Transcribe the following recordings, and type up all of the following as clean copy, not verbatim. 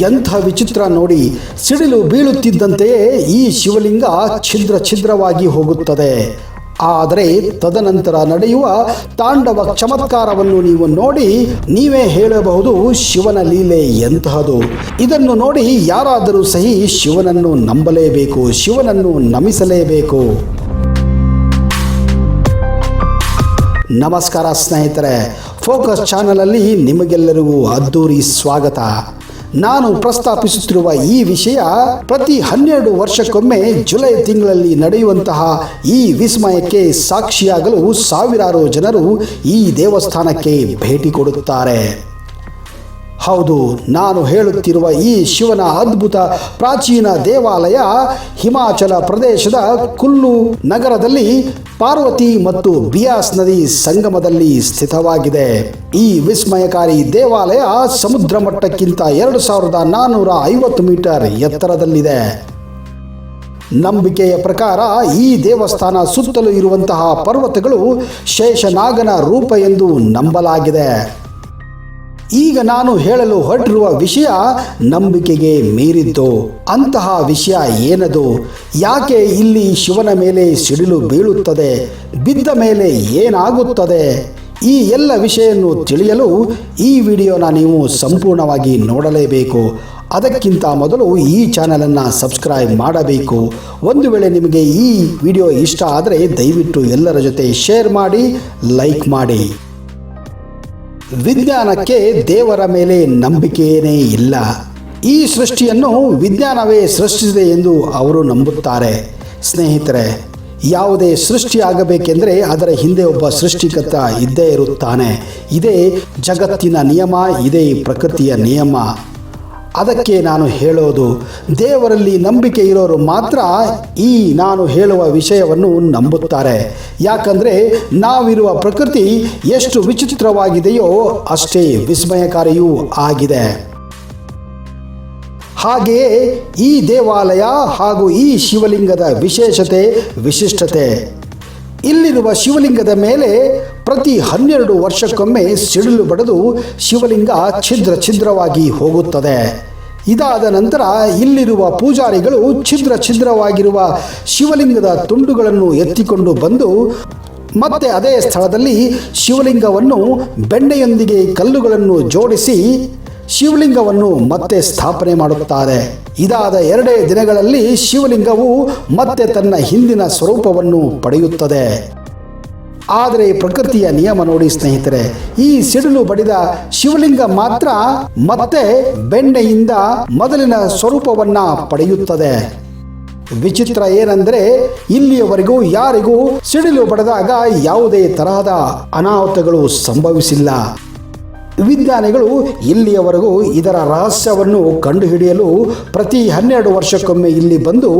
ಎಂಥ ವಿಚಿತ್ರ ನೋಡಿ, ಸಿಡಿಲು ಬೀಳುತ್ತಿದ್ದಂತೆಯೇ ಈ ಶಿವಲಿಂಗ ಛಿದ್ರವಾಗಿ ಹೋಗುತ್ತದೆ. ಆದರೆ ತದನಂತರ ನಡೆಯುವ ತಾಂಡವ ಚಮತ್ಕಾರವನ್ನು ನೀವು ನೋಡಿ ನೀವೇ ಹೇಳಬಹುದು, ಶಿವನ ಲೀಲೆ ಎಂತಹದು. ಇದನ್ನು ನೋಡಿ ಯಾರಾದರೂ ಸಹಿ ಶಿವನನ್ನು ನಂಬಲೇಬೇಕು, ಶಿವನನ್ನು ನಮಿಸಲೇಬೇಕು. ನಮಸ್ಕಾರ ಸ್ನೇಹಿತರೆ, ಫೋಕಸ್ ಚಾನಲಲ್ಲಿ ನಿಮಗೆಲ್ಲರಿಗೂ ಅದ್ದೂರಿ ಸ್ವಾಗತ. ನಾನು ಪ್ರಸ್ತಾಪಿಸುತ್ತಿರುವ ಈ ವಿಷಯ ಪ್ರತಿ 12 ವರ್ಷಕ್ಕೊಮ್ಮೆ ಜುಲೈ ತಿಂಗಳಲ್ಲಿ ನಡೆಯುವಂತಹ ಈ ವಿಸ್ಮಯಕ್ಕೆ ಸಾಕ್ಷಿಯಾಗಲು ಸಾವಿರಾರು ಜನರು ಈ ದೇವಸ್ಥಾನಕ್ಕೆ ಭೇಟಿ ಕೊಡುತ್ತಾರೆ. ಹೌದು, ನಾನು ಹೇಳುತ್ತಿರುವ ಈ ಶಿವನ ಅದ್ಭುತ ಪ್ರಾಚೀನ ದೇವಾಲಯ ಹಿಮಾಚಲ ಪ್ರದೇಶದ ಕುಲ್ಲು ನಗರದಲ್ಲಿ ಪಾರ್ವತಿ ಮತ್ತು ಬಿಯಾಸ್ ನದಿ ಸಂಗಮದಲ್ಲಿ ಸ್ಥಿತವಾಗಿದೆ. ಈ ವಿಸ್ಮಯಕಾರಿ ದೇವಾಲಯ ಸಮುದ್ರ ಮಟ್ಟಕ್ಕಿಂತ 2450 ಮೀಟರ್ ಎತ್ತರದಲ್ಲಿದೆ. ನಂಬಿಕೆಯ ಪ್ರಕಾರ ಈ ದೇವಸ್ಥಾನ ಸುತ್ತಲೂ ಇರುವಂತಹ ಪರ್ವತಗಳು ಶೇಷನಾಗನ ರೂಪ ಎಂದು ನಂಬಲಾಗಿದೆ. ಈಗ ನಾನು ಹೇಳಲು ಹೊರಟಿರುವ ವಿಷಯ ನಂಬಿಕೆಗೆ ಮೀರಿದ್ದು. ಅಂತಹ ವಿಷಯ ಏನದು? ಯಾಕೆ ಇಲ್ಲಿ ಶಿವನ ಮೇಲೆ ಸಿಡಿಲು ಬೀಳುತ್ತದೆ? ಬಿದ್ದ ಮೇಲೆ ಏನಾಗುತ್ತದೆ? ಈ ಎಲ್ಲ ವಿಷಯವನ್ನು ತಿಳಿಯಲು ಈ ವಿಡಿಯೋನ ನೀವು ಸಂಪೂರ್ಣವಾಗಿ ನೋಡಲೇಬೇಕು. ಅದಕ್ಕಿಂತ ಮೊದಲು ಈ ಚಾನಲನ್ನು ಸಬ್ಸ್ಕ್ರೈಬ್ ಮಾಡಬೇಕು. ಒಂದು ವೇಳೆ ನಿಮಗೆ ಈ ವಿಡಿಯೋ ಇಷ್ಟ ಆದರೆ ದಯವಿಟ್ಟು ಎಲ್ಲರ ಜೊತೆ ಶೇರ್ ಮಾಡಿ, ಲೈಕ್ ಮಾಡಿ. ವಿಜ್ಞಾನಕ್ಕೆ ದೇವರ ಮೇಲೆ ನಂಬಿಕೆಯೇ ಇಲ್ಲ. ಈ ಸೃಷ್ಟಿಯನ್ನು ವಿಜ್ಞಾನವೇ ಸೃಷ್ಟಿಸಿದೆ ಎಂದು ಅವರು ನಂಬುತ್ತಾರೆ. ಸ್ನೇಹಿತರೆ, ಯಾವುದೇ ಸೃಷ್ಟಿಯಾಗಬೇಕೆಂದರೆ ಅದರ ಹಿಂದೆ ಒಬ್ಬ ಸೃಷ್ಟಿಕರ್ತ ಇದ್ದೇ ಇರುತ್ತಾನೆ. ಇದೇ ಜಗತ್ತಿನ ನಿಯಮ, ಇದೇ ಪ್ರಕೃತಿಯ ನಿಯಮ. ಅದಕ್ಕೆ ನಾನು ಹೇಳೋದು, ದೇವರಲ್ಲಿ ನಂಬಿಕೆ ಇರೋರು ಮಾತ್ರ ಈ ನಾನು ಹೇಳುವ ವಿಷಯವನ್ನು ನಂಬುತ್ತಾರೆ. ಯಾಕಂದರೆ ನಾವಿರುವ ಪ್ರಕೃತಿ ಎಷ್ಟು ವಿಚಿತ್ರವಾಗಿದೆಯೋ ಅಷ್ಟೇ ವಿಸ್ಮಯಕಾರಿಯೂ ಆಗಿದೆ. ಹಾಗೆಯೇ ಈ ದೇವಾಲಯ ಹಾಗೂ ಈ ಶಿವಲಿಂಗದ ವಿಶಿಷ್ಟತೆ. ಇಲ್ಲಿರುವ ಶಿವಲಿಂಗದ ಮೇಲೆ ಪ್ರತಿ 12 ವರ್ಷಕ್ಕೊಮ್ಮೆ ಸಿಡಿಲು ಬಡಿದು ಶಿವಲಿಂಗ ಛಿದ್ರವಾಗಿ ಹೋಗುತ್ತದೆ. ಇದಾದ ನಂತರ ಇಲ್ಲಿರುವ ಪೂಜಾರಿಗಳು ಛಿದ್ರವಾಗಿರುವ ಶಿವಲಿಂಗದ ತುಂಡುಗಳನ್ನು ಎತ್ತಿಕೊಂಡು ಬಂದು ಮತ್ತೆ ಅದೇ ಸ್ಥಳದಲ್ಲಿ ಶಿವಲಿಂಗವನ್ನು ಬೆಣ್ಣೆಯೊಂದಿಗೆ ಕಲ್ಲುಗಳನ್ನು ಜೋಡಿಸಿ ಶಿವಲಿಂಗವನ್ನು ಮತ್ತೆ ಸ್ಥಾಪನೆ ಮಾಡುತ್ತಾರೆ. ಇದಾದ 2 ದಿನಗಳಲ್ಲಿ ಶಿವಲಿಂಗವು ಮತ್ತೆ ತನ್ನ ಹಿಂದಿನ ಸ್ವರೂಪವನ್ನು ಪಡೆಯುತ್ತದೆ. ಆದರೆ ಪ್ರಕೃತಿಯ ನಿಯಮ ನೋಡಿ ಸ್ನೇಹಿತರೆ, ಈ ಸಿಡಿಲು ಬಡಿದ ಶಿವಲಿಂಗ ಮಾತ್ರ ಮತ್ತೆ ಬೆಣ್ಣೆಯಿಂದ ಮೊದಲಿನ ಸ್ವರೂಪವನ್ನ ಪಡೆಯುತ್ತದೆ. ವಿಚಿತ್ರ ಏನೆಂದರೆ ಇಲ್ಲಿಯವರೆಗೂ ಯಾರಿಗೂ ಸಿಡಿಲು ಬಡಿದಾಗ ಯಾವುದೇ ತರಹದ ಅನಾಹುತಗಳು ಸಂಭವಿಸಿಲ್ಲ. ವಿಜ್ಞಾನಿಗಳು ಇಲ್ಲಿಯವರೆಗೂ ಇದರ ರಹಸ್ಯವನ್ನು ಕಂಡುಹಿಡಿಯಲು ಪ್ರತಿ 12 ವರ್ಷಕ್ಕೊಮ್ಮೆ ಇಲ್ಲಿ ಬಂದು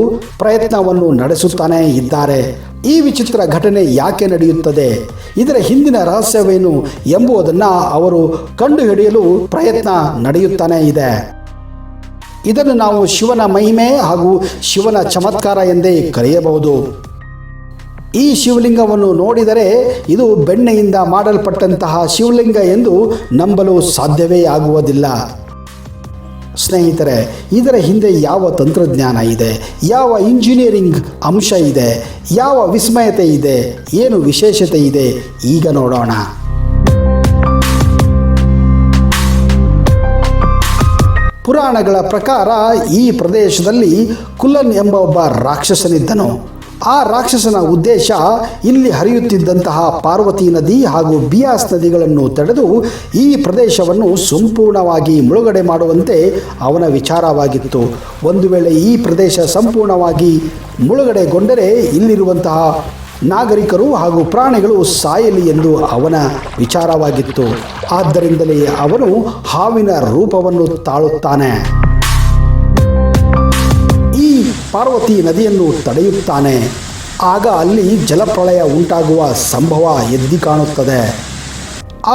ಪ್ರಯತ್ನವನ್ನು ನಡೆಸುತ್ತಾನೆ ಇದ್ದಾರೆ. ಈ ವಿಚಿತ್ರ ಘಟನೆ ಯಾಕೆ ನಡೆಯುತ್ತದೆ, ಇದರ ಹಿಂದಿನ ರಹಸ್ಯವೇನು ಎಂಬುದನ್ನು ಅವರು ಕಂಡುಹಿಡಿಯಲು ಪ್ರಯತ್ನ ನಡೆಯುತ್ತಾನೆ ಇದೆ. ಇದನ್ನು ನಾವು ಶಿವನ ಮಹಿಮೆ ಹಾಗೂ ಶಿವನ ಚಮತ್ಕಾರ ಎಂದೇ ಕರೆಯಬಹುದು. ಈ ಶಿವಲಿಂಗವನ್ನು ನೋಡಿದರೆ ಇದು ಬೆಣ್ಣೆಯಿಂದ ಮಾಡಲ್ಪಟ್ಟಂತಹ ಶಿವಲಿಂಗ ಎಂದು ನಂಬಲು ಸಾಧ್ಯವೇ ಆಗುವುದಿಲ್ಲ. ಸ್ನೇಹಿತರೆ, ಇದರ ಹಿಂದೆ ಯಾವ ತಂತ್ರಜ್ಞಾನ ಇದೆ, ಯಾವ ಇಂಜಿನಿಯರಿಂಗ್ ಅಂಶ ಇದೆ, ಯಾವ ವಿಸ್ಮಯತೆ ಇದೆ, ಏನು ವಿಶೇಷತೆ ಇದೆ, ಈಗ ನೋಡೋಣ. ಪುರಾಣಗಳ ಪ್ರಕಾರ ಈ ಪ್ರದೇಶದಲ್ಲಿ ಕುಲನ್ ಎಂಬ ಒಬ್ಬ ರಾಕ್ಷಸನಿದ್ದನು. ಆ ರಾಕ್ಷಸನ ಉದ್ದೇಶ ಇಲ್ಲಿ ಹರಿಯುತ್ತಿದ್ದಂತಹ ಪಾರ್ವತಿ ನದಿ ಹಾಗೂ ಬಿಯಾಸ್ ನದಿಗಳನ್ನು ತಡೆದು ಈ ಪ್ರದೇಶವನ್ನು ಸಂಪೂರ್ಣವಾಗಿ ಮುಳುಗಡೆ ಮಾಡುವಂತೆ ಅವನ ವಿಚಾರವಾಗಿತ್ತು. ಒಂದು ವೇಳೆ ಈ ಪ್ರದೇಶ ಸಂಪೂರ್ಣವಾಗಿ ಮುಳುಗಡೆಗೊಂಡರೆ ಇಲ್ಲಿರುವಂತಹ ನಾಗರಿಕರು ಹಾಗೂ ಪ್ರಾಣಿಗಳು ಸಾಯಲಿ ಎಂದು ಅವನ ವಿಚಾರವಾಗಿತ್ತು. ಆದ್ದರಿಂದಲೇ ಅವನು ಹಾವಿನ ರೂಪವನ್ನು ತಾಳುತ್ತಾನೆ. ಪಾರ್ವತಿ ನದಿಯನ್ನು ತಡೆಯುತ್ತಾನೆ. ಆಗ ಅಲ್ಲಿ ಜಲಪ್ರಳಯ ಉಂಟಾಗುವ ಸಂಭವ ಎದ್ದು ಕಾಣುತ್ತದೆ.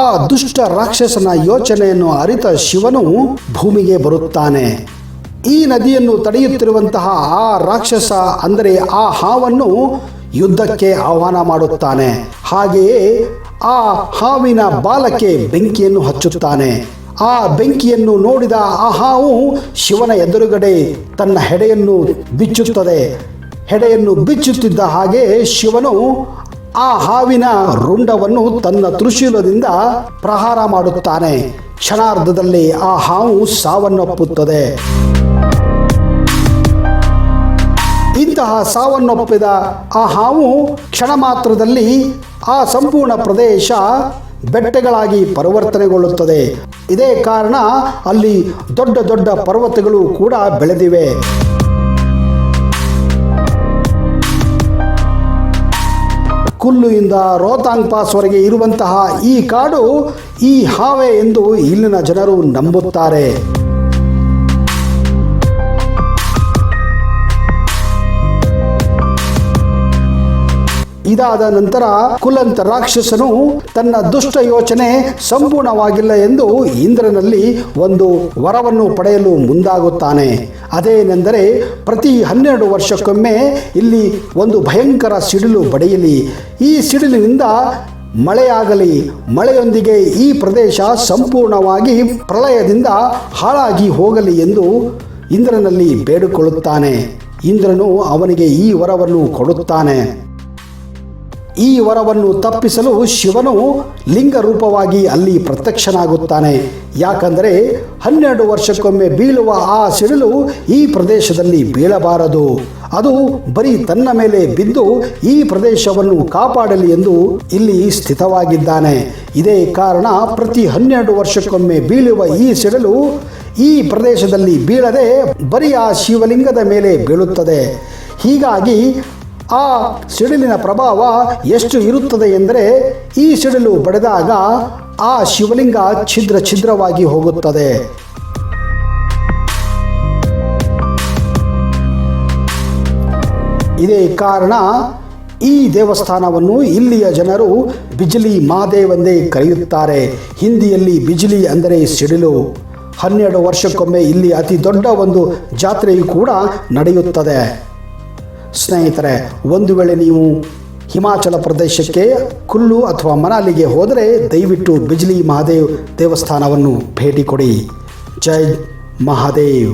ಆ ದುಷ್ಟ ರಾಕ್ಷಸನ ಯೋಚನೆಯನ್ನು ಅರಿತ ಶಿವನು ಭೂಮಿಗೆ ಬರುತ್ತಾನೆ. ಈ ನದಿಯನ್ನು ತಡೆಯುತ್ತಿರುವಂತಹ ಆ ರಾಕ್ಷಸ ಅಂದರೆ ಆ ಹಾವನ್ನು ಯುದ್ಧಕ್ಕೆ ಆಹ್ವಾನ ಮಾಡುತ್ತಾನೆ. ಹಾಗೆಯೇ ಆ ಹಾವಿನ ಬಾಲಕ್ಕೆ ಬೆಂಕಿಯನ್ನು ಹಚ್ಚುತ್ತಾನೆ. ಆ ಬೆಂಕಿಯನ್ನು ನೋಡಿದ ಆ ಹಾವು ಶಿವನ ಎದುರುಗಡೆ ತನ್ನ ಹೆಡೆಯನ್ನು ಬಿಚ್ಚುತ್ತದೆ. ಹೆಡೆಯನ್ನು ಬಿಚ್ಚುತ್ತಿದ್ದ ಹಾಗೆ ಶಿವನು ಆ ಹಾವಿನ ರುಂಡವನ್ನು ತನ್ನ ತ್ರಿಶೂಲದಿಂದ ಪ್ರಹಾರ ಮಾಡುತ್ತಾನೆ. ಕ್ಷಣಾರ್ಧದಲ್ಲಿ ಆ ಹಾವು ಸಾವನ್ನಪ್ಪುತ್ತದೆ. ಇಂತಹ ಸಾವನ್ನಪ್ಪಿದ ಆ ಹಾವು ಕ್ಷಣ ಮಾತ್ರದಲ್ಲಿ ಆ ಸಂಪೂರ್ಣ ಪ್ರದೇಶ ಬೆಟ್ಟಗಳಾಗಿ ಪರಿವರ್ತನೆಗೊಳ್ಳುತ್ತದೆ. ಇದೇ ಕಾರಣ ಅಲ್ಲಿ ದೊಡ್ಡ ದೊಡ್ಡ ಪರ್ವತಗಳು ಕೂಡ ಬೆಳೆದಿವೆ. ಕುಲ್ಲುಯಿಂದ ರೋಹತಾಂಗ್ ಪಾಸ್ವರೆಗೆ ಇರುವಂತಹ ಈ ಕಾಡು ಈ ಹಾವೆ ಎಂದು ಇಲ್ಲಿನ ಜನರು ನಂಬುತ್ತಾರೆ. ಇದಾದ ನಂತರ ಕುಲಂತ ರಾಕ್ಷಸನು ತನ್ನ ದುಷ್ಟ ಯೋಚನೆ ಸಂಪೂರ್ಣವಾಗಿಲ್ಲ ಎಂದು ಇಂದ್ರನಲ್ಲಿ ಒಂದು ವರವನ್ನು ಪಡೆಯಲು ಮುಂದಾಗುತ್ತಾನೆ. ಅದೇನೆಂದರೆ ಪ್ರತಿ 12 ವರ್ಷಕ್ಕೊಮ್ಮೆ ಇಲ್ಲಿ ಒಂದು ಭಯಂಕರ ಸಿಡಿಲು ಬಡಿಯಲಿ. ಈ ಸಿಡಿಲಿನಿಂದ ಮಳೆಯಾಗಲಿ. ಮಳೆಯೊಂದಿಗೆ ಈ ಪ್ರದೇಶ ಸಂಪೂರ್ಣವಾಗಿ ಪ್ರಳಯದಿಂದ ಹಾಳಾಗಿ ಹೋಗಲಿ ಎಂದು ಇಂದ್ರನಲ್ಲಿ ಬೇಡಿಕೊಳ್ಳುತ್ತಾನೆ. ಇಂದ್ರನು ಅವನಿಗೆ ಈ ವರವನ್ನು ಕೊಡುತ್ತಾನೆ. ಈ ವರವನ್ನು ತಪ್ಪಿಸಲು ಶಿವನು ಲಿಂಗ ರೂಪವಾಗಿ ಅಲ್ಲಿ ಪ್ರತ್ಯಕ್ಷನಾಗುತ್ತಾನೆ. ಯಾಕಂದರೆ 12 ವರ್ಷಕ್ಕೊಮ್ಮೆ ಬೀಳುವ ಆ ಸಿಡಿಲು ಈ ಪ್ರದೇಶದಲ್ಲಿ ಬೀಳಬಾರದು. ಅದು ಬರೀ ತನ್ನ ಮೇಲೆ ಬಿದ್ದು ಈ ಪ್ರದೇಶವನ್ನು ಕಾಪಾಡಲಿ ಎಂದು ಇಲ್ಲಿ ಸ್ಥಿತವಾಗಿದ್ದಾನೆ. ಇದೇ ಕಾರಣ ಪ್ರತಿ 12 ವರ್ಷಕ್ಕೊಮ್ಮೆ ಬೀಳುವ ಈ ಸಿಡಿಲು ಈ ಪ್ರದೇಶದಲ್ಲಿ ಬೀಳದೆ ಬರೀ ಆ ಶಿವಲಿಂಗದ ಮೇಲೆ ಬೀಳುತ್ತದೆ. ಹೀಗಾಗಿ ಆ ಸಿಡಿಲಿನ ಪ್ರಭಾವ ಎಷ್ಟು ಇರುತ್ತದೆ ಎಂದರೆ ಈ ಸಿಡಿಲು ಬಡಿದಾಗ ಆ ಶಿವಲಿಂಗ ಛಿದ್ರ ಛಿದ್ರವಾಗಿ ಹೋಗುತ್ತದೆ. ಇದೇ ಕಾರಣ ಈ ದೇವಸ್ಥಾನವನ್ನು ಇಲ್ಲಿಯ ಜನರು ಬಿಜ್ಲಿ ಮಹಾದೇವ್ ಎಂದೇ ಕರೆಯುತ್ತಾರೆ. ಹಿಂದಿಯಲ್ಲಿ ಬಿಜ್ಲಿ ಅಂದರೆ ಸಿಡಿಲು. 12 ವರ್ಷಕ್ಕೊಮ್ಮೆ ಇಲ್ಲಿ ಅತಿ ದೊಡ್ಡ ಒಂದು ಜಾತ್ರೆಯು ಕೂಡ ನಡೆಯುತ್ತದೆ. ಸ್ನೇಹಿತರೆ, ಒಂದು ವೇಳೆ ನೀವು ಹಿಮಾಚಲ ಪ್ರದೇಶಕ್ಕೆ ಕುಲ್ಲು ಅಥವಾ ಮನಾಲಿಗೆ ಹೋದರೆ ದಯವಿಟ್ಟು ಬಿಜ್ಲಿ ಮಹಾದೇವ್ ದೇವಸ್ಥಾನವನ್ನು ಭೇಟಿ ಕೊಡಿ. ಜೈ ಮಹಾದೇವ್.